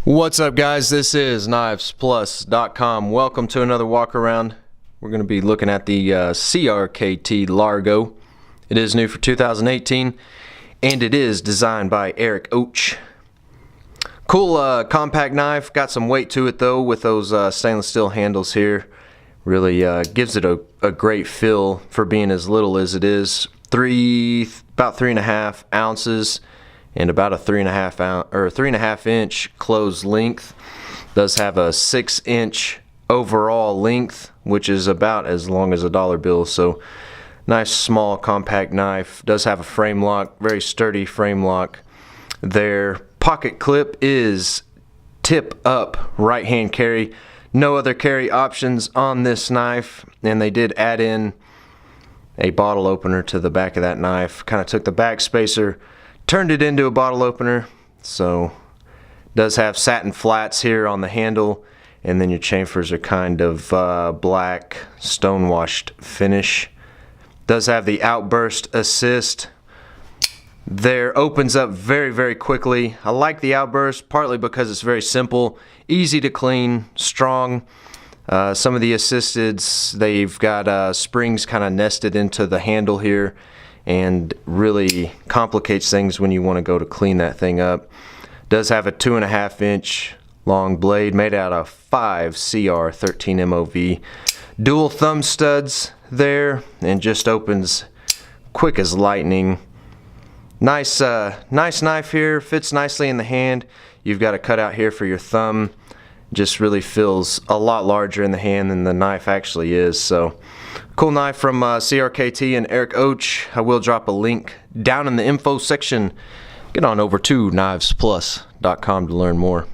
What's up, guys? This is knifesplus.com. Welcome to another walk around. We're going to be looking at the CRKT Largo. It is new for 2018 and it is designed by Eric Ochs. Cool compact knife, got some weight to it though with those stainless steel handles here. Really gives it a great feel for being as little as it is. About 3.5 ounces. And about a 3.5 inch closed length. Does have a 6-inch overall length, which is about as long as a dollar bill. So nice small compact knife. Does have a frame lock, very sturdy frame lock there. Pocket clip is tip up right hand carry. No other carry options on this knife, and they did add in a bottle opener to the back of that knife. Kind of took the back spacer, turned it into a bottle opener. So does have satin flats here on the handle, and then your chamfers are kind of black stonewashed finish. Does have the OutBurst Assist there. Opens up very quickly. I like the OutBurst partly because it's very simple, easy to clean, strong. Some of the assisteds, they've got springs kind of nested into the handle here, and really complicates things when you want to go to clean that thing up. Does have a 2.5 inch long blade made out of 5 CR13 MOV. Dual thumb studs there, and just opens quick as lightning. Nice knife here, fits nicely in the hand. You've got a cutout here for your thumb. Just really feels a lot larger in the hand than the knife actually is. So cool knife from CRKT and Eric Ochs. I will drop a link down in the info section. Get on over to knifesplus.com to learn more.